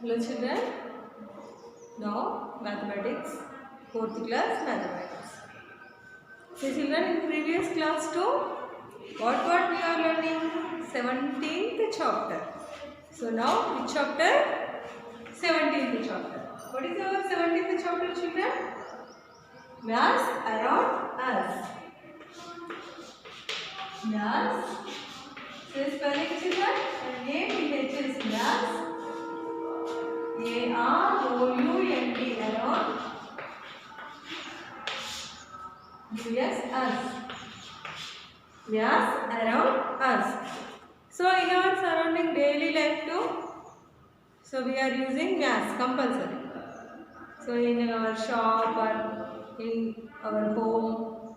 Hello children, now mathematics, 4th class mathematics. So children, in previous class too, what we are learning? 17th chapter. So now which chapter? 17th chapter. What is our 17th chapter children? Mass around us. Mass. So spelling children, M-A-T-H is mass. A-R-O-U-N-D around U-S us. Mass around us. So in our surrounding daily life too, so we are using mass compulsory. So in our shop or in our home,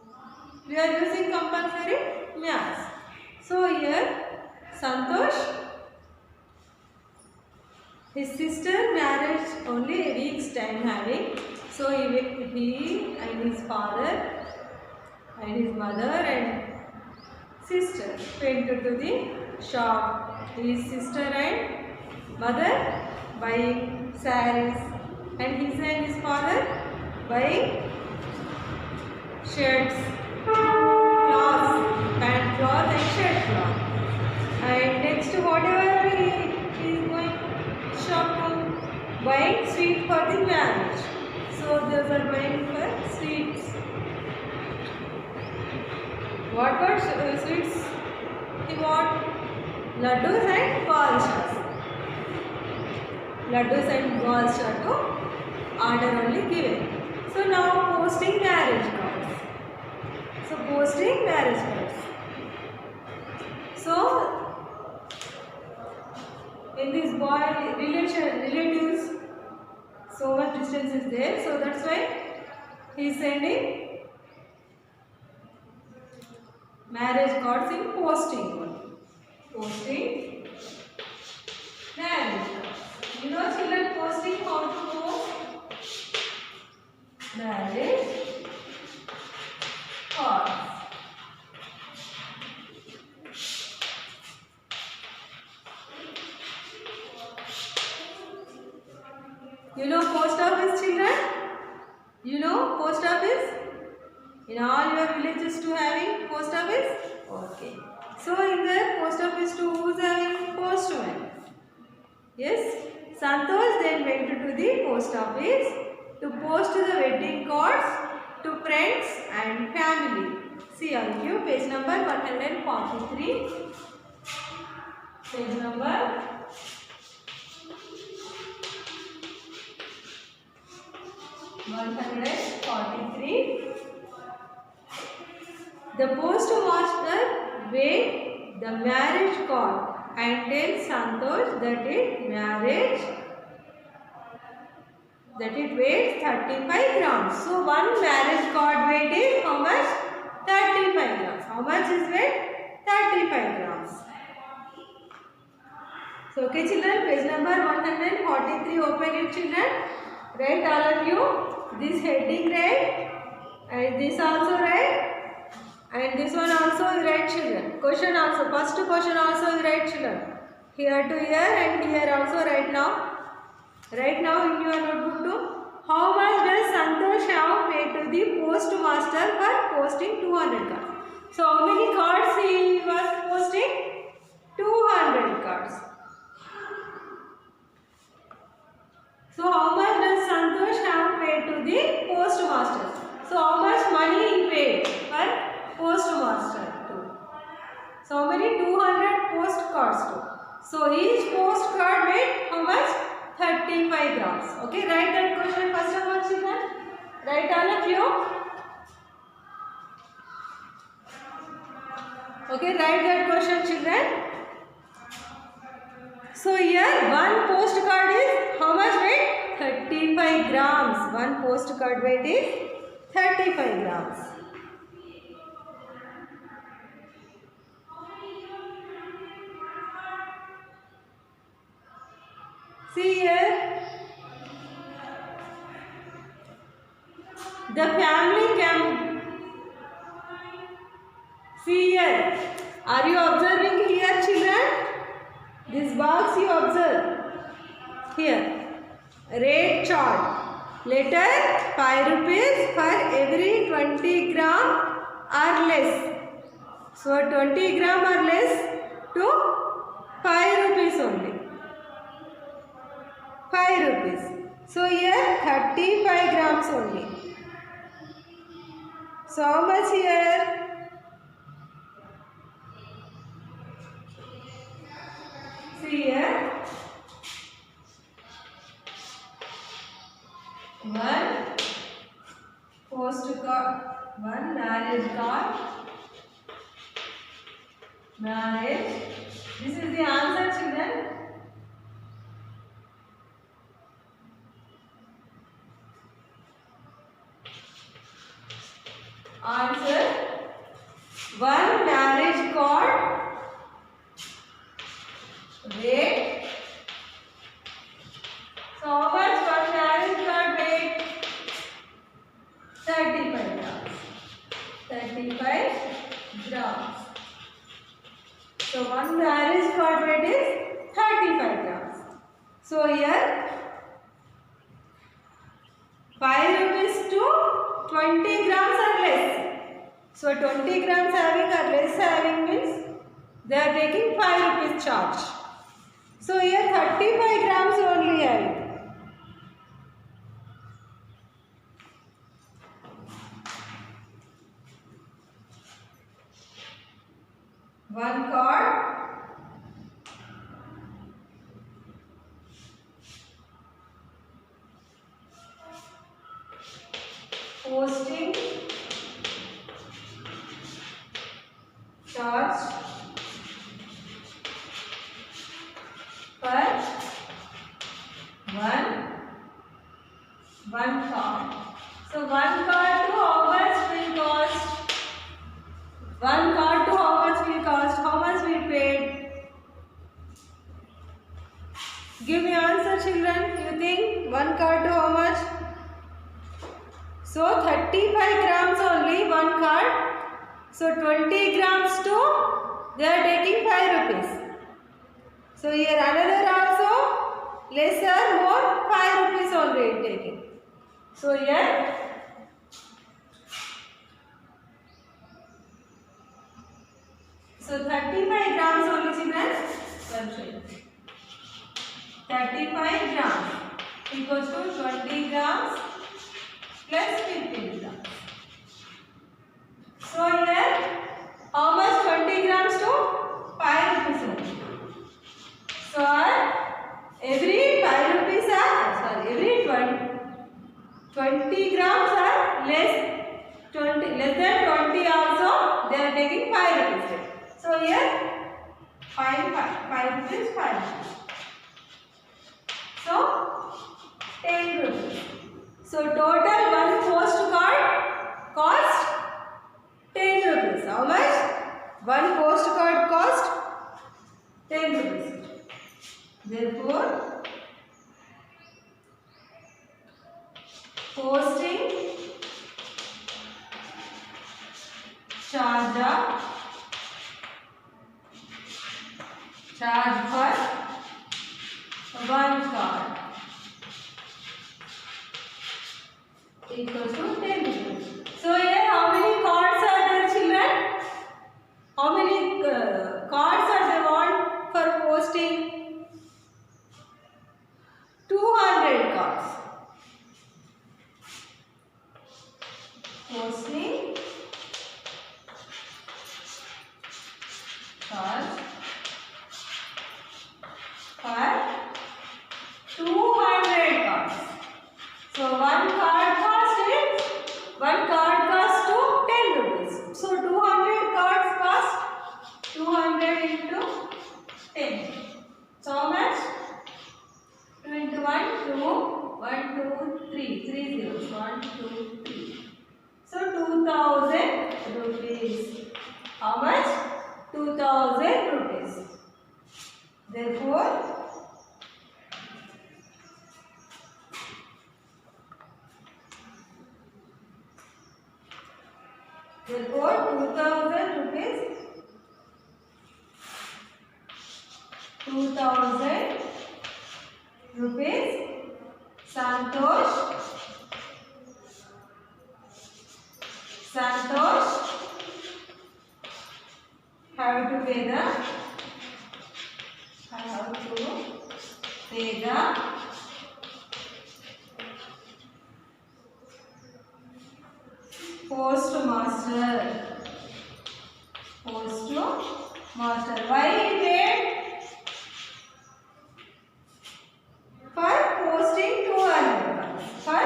we are using compulsory mass. So here Santosh, his sister marriage only a week's time having. So he and his father and his mother and sister went to the shop. His sister and mother buying sarees and his father buying shirts, cloths, pant cloth and shirt cloth. And next whatever he is going shopping, buying sweet for the marriage. So those are buying for sweets. What were sweets he want? Laddus and balshas. Laddus and balshas to order only given. So now posting marriage cards. So posting marriage cards. So in this boy relatives, so much distance is there. So that's why he is sending marriage cards in posting only. Posting marriage cards. You know children, posting how to post marriage cards. You know post office children? You know post office? In all your villages to having post office? Okay. So in the post office to who is having postman? Yes. Santosh then went to the post office to post the wedding cards to friends and family. See on you page number 143. Page number 143. The postmaster weighed the marriage card and tells Santosh that it weighs 35 grams. So one marriage card weight is how much? 35 grams. How much is weight? 35 grams. So okay children, page number 143, open it children. Write all of you. This heading write and this also write. And this one also you write children. Question also. First question also you write children. Here to here and here also write now. Write now in your notebook too. How much does Santosh have paid to the postmaster for posting 200 cards? So how many cards he was posting? 200 cards. So how much does Santosh have paid to the postmaster? So how much money he paid for postmaster too. So how many? 200 postcards too. So each postcard weight how much? 35 grams. Okay, write that question first of all children. Write all of you. Okay, write that question children. So here one postcard is how much weight? 35 grams. One postcard weight is 35 grams. See here, the family can see here. Are you observing here children? This box you observe. here. Rate chart. Letter 5 rupees for every 20 gram or less. So 20 gram or less to 5 rupees only. 5 rupees. So here 35 grams only. So how much here? See here. One postcard, one marriage card. Marriage. This is the answer, children. Answer. One marriage card. Rate. So how much one marriage card weight? 35 grams. 35 grams. So one marriage card weight is 35 grams. So here 5 rupees to 20 grams or less. So 20 grams having or less having means they are taking 5 rupees charge. So here 35 grams only having. One card. Posting charge per one card. So one card to how much will cost? One card to how much will cost? How much we paid? Give me answer, children. You think one card to how much? So 35 grams only one card. So 20 grams to they are taking 5 rupees. So here another also lesser more 5 rupees only taking. So here so 35 grams only, children. 35 grams equals to 20 grams plus 15 grams. So here how much 20 grams to 5 rupees only. So every 5 rupees are every 20 grams are less than 20 also they are taking 5 rupees. So here 5 rupees 5 rupees. So 10 rupees. So total one postcard cost 10 rupees. How much? One postcard cost 10 rupees. Therefore, posting charge for one card equals to 10 rupees. So here how many cards are there, children? How many cards are they want for posting? 200 cards. Posting charge for 200 cards. So one card cost to 10 rupees. So 200 cards cost 200 into 10. So how much? 2 into 1, 2, 1, 2, 3, 3 zeros, 1, 2, 3. So 2000 rupees. How much? 2000 rupees. Therefore, Therefore, 2000 rupees, 2000 rupees. Santosh have to pay the postmaster. Why he paid? For posting 200. For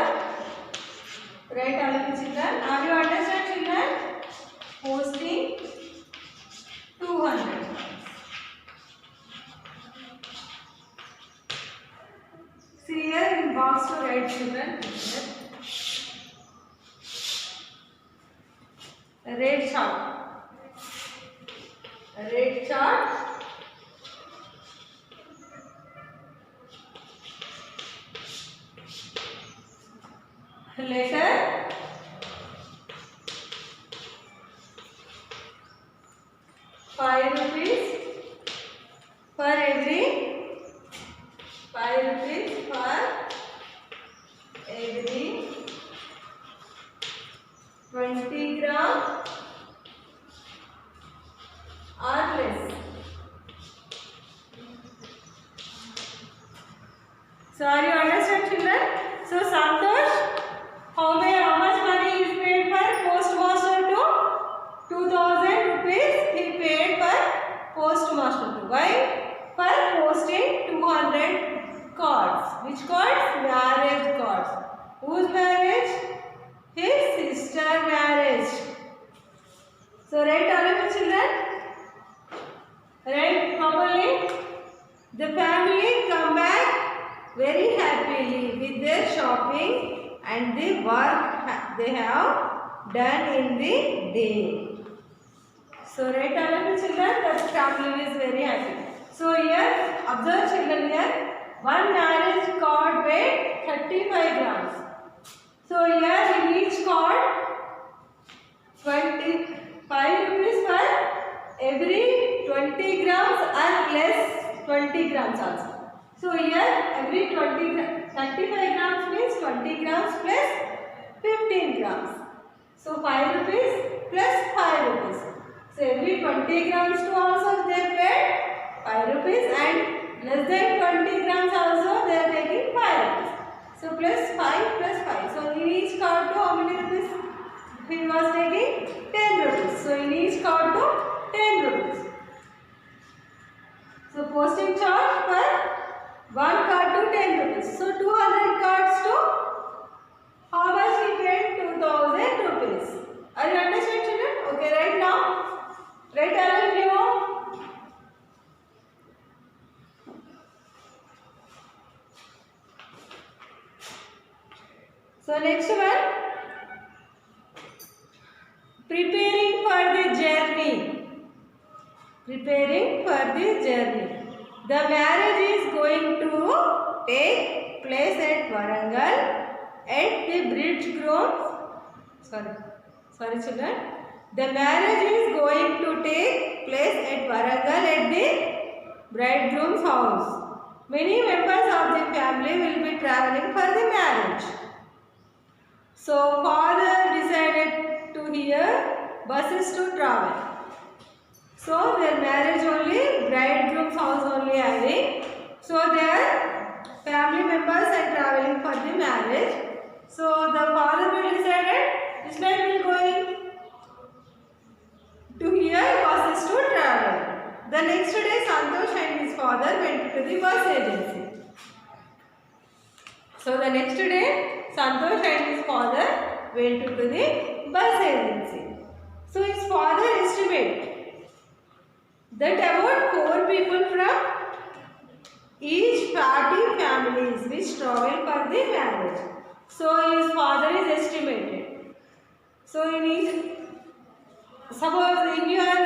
right, all of you children. Are you understand, children? Posting 200. See here in box to write, children. Red chart. Letter. 5 rupees for every 20 gram or less. So are you understand, children? So Santosh, how much money is paid for postmaster to? 2000 rupees he paid for postmaster to. Why? For posting 200 cards. Which cards? Marriage cards. Whose marriage? His sister marriage. So write all of you children. Write properly. The family come back very happily with their shopping and the work they have done in the day. So write all of you children, the family is very happy. So here, observe children here, one marriage card weighed 35 grams. So here in each card, 25 rupees for every 20 grams and less 20 grams also. So here every 35 grams means 20 grams plus 15 grams. So 5 rupees plus 5 rupees. So every 20 grams to also they paid 5 rupees and less than 20 grams also they are taking 5 rupees. So plus 5 plus 5. So in each card to how many rupees he was taking? 10 rupees. So in each card to 10 rupees. So posting charge for one card to 10 rupees. So 200 cards to how much he paid? 2000 rupees. Are you understand, children? Okay, right now. Write all of you. So next one. Preparing for the journey. The marriage is going to take place at Warangal at the bridegroom's. Sorry children. The marriage is going to take place at Warangal at the bridegroom's house. Many members of the family will be traveling for the marriage. So father decided to hire buses to travel. So their marriage only, bridegroom's house only having. So their family members are traveling for the marriage. So the father will decided this night will going to hire buses to travel. The next day Santosh and his father went to the bus agency. So the next day Santosh and his father went to the bus agency. So his father estimated that about 4 people from each party families which travel for the marriage. So his father is estimated. So in each, suppose in your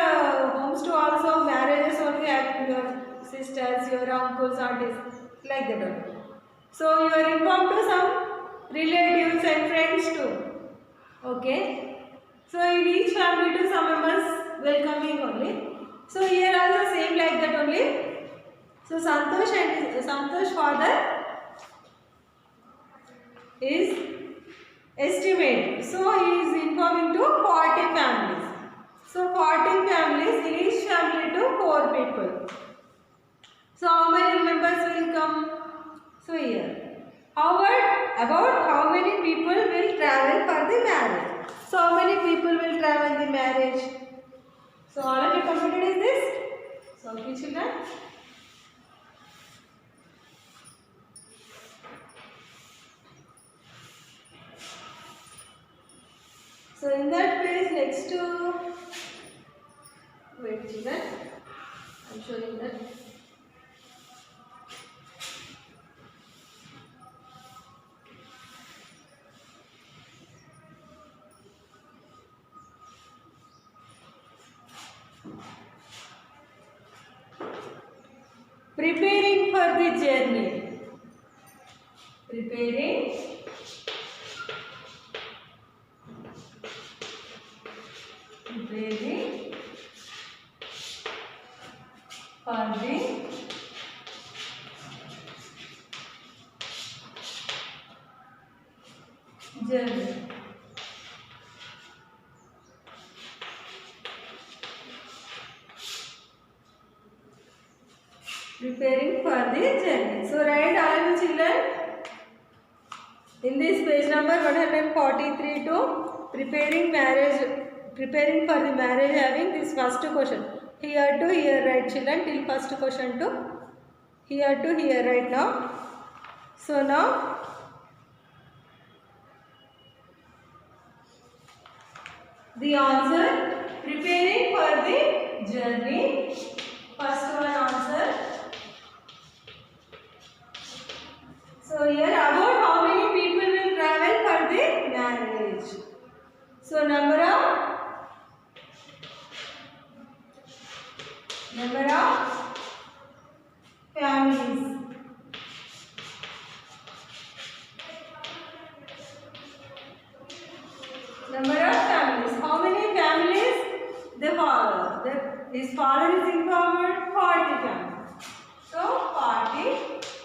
homes to also marriages only have your sisters, your uncles, aunties, like that. So you are informed to some relatives and friends too. Okay. So in each family to some members welcoming only. So here also same like that only. So Santosh and Santosh father is estimate. So he is informing to 40 families. So 40 families, each family to 4 people. So how many members will come? So here. About how many people will travel for the marriage? So how many people will travel the marriage? So all of you completed is this? So okay children. So in that page next to, wait children, I am showing that. Preparing for the journey. Preparing for the journey. Preparing for the journey. So write all of you children in this page number 143 to preparing for the marriage, having this first question. Here to here write children till first question to here right now. So now the answer, preparing for the journey. First one answer. So here about how many people will travel for the marriage. So number of families. Number of families. How many families? The father. His father is informed 40 families. So 40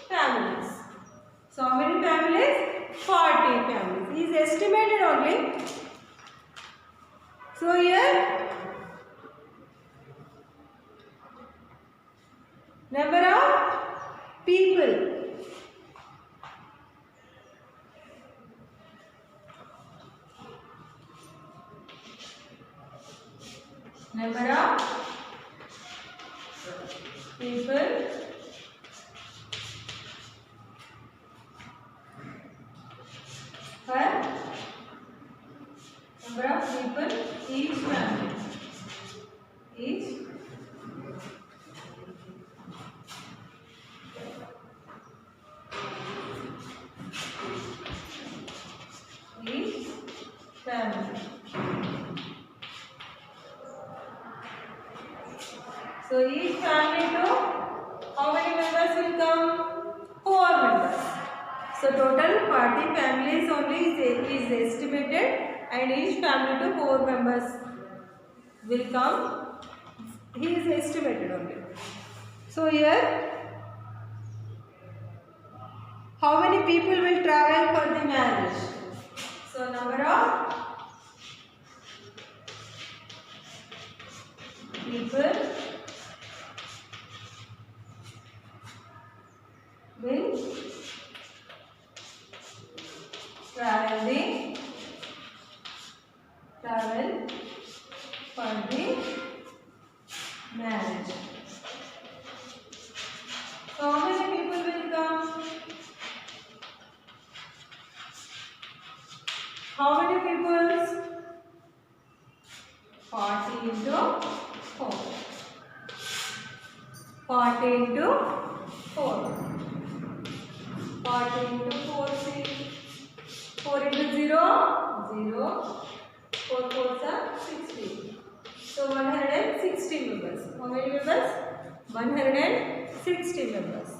families. So how many families? 40 families. He is estimated only. So here number of people. Number of people. Per number of people each family. Each family. So each family to how many members will come? 4 members. So total 40 families only is estimated, and each family to 4 members will come. He is estimated only. So here how many people will travel for the marriage? So number of people will travel for the marriage. So how many people will come? How many people? 40 into 4. 40 into 4. 40 into 4, 4 into 0, 0. 4 4s are 16. So 160 members. How many members? 160 members.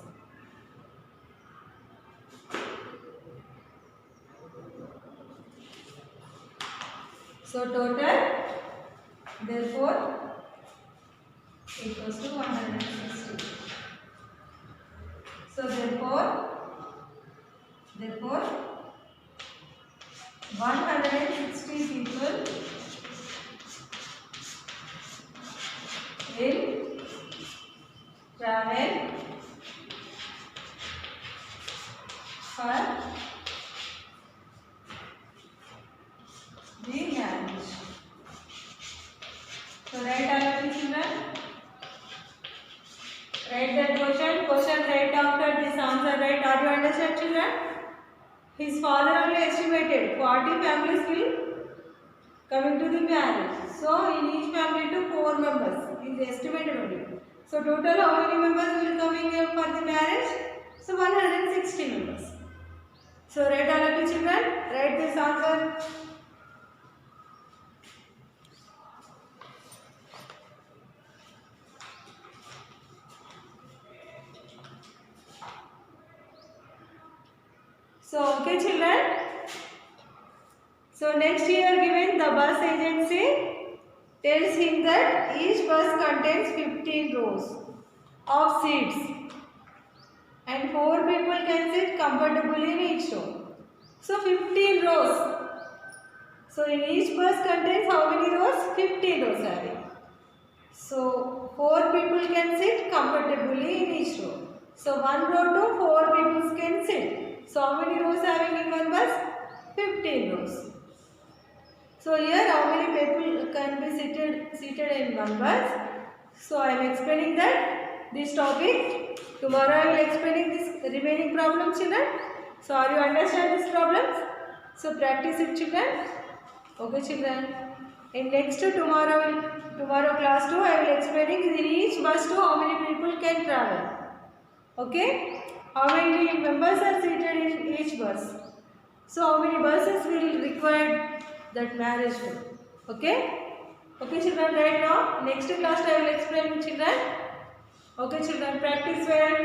So total, therefore, equals to 160. So therefore 160 people will travel for the marriage. So write all of this children. Write that question. Question right after this answer. Right? Are you understand, children? His father only estimated 40 families will coming to the marriage. So in each family to 4 members is estimated only. So total how many members will coming here for the marriage? So 160 members. So write all of you children. Write this answer. So okay children. So next here given the bus agency tells him that each bus contains 15 rows of seats and 4 people can sit comfortably in each row. So 15 rows. So in each bus contains how many rows? 15 rows having. So 4 people can sit comfortably in each row. So 1 row to 4 people can sit. So how many rows having in one bus? 15 rows. So here how many people can be seated in one bus? So I am explaining that this topic. Tomorrow I will explaining this remaining problem children. So are you understand these problems? So practice it children. Okay children. In next tomorrow class 2 I will explaining in each bus to how many people can travel. Okay. How many members are seated in each bus? So how many buses will require that marriage to? Okay? Okay children, right now next class I will explain children. Okay children, practice well.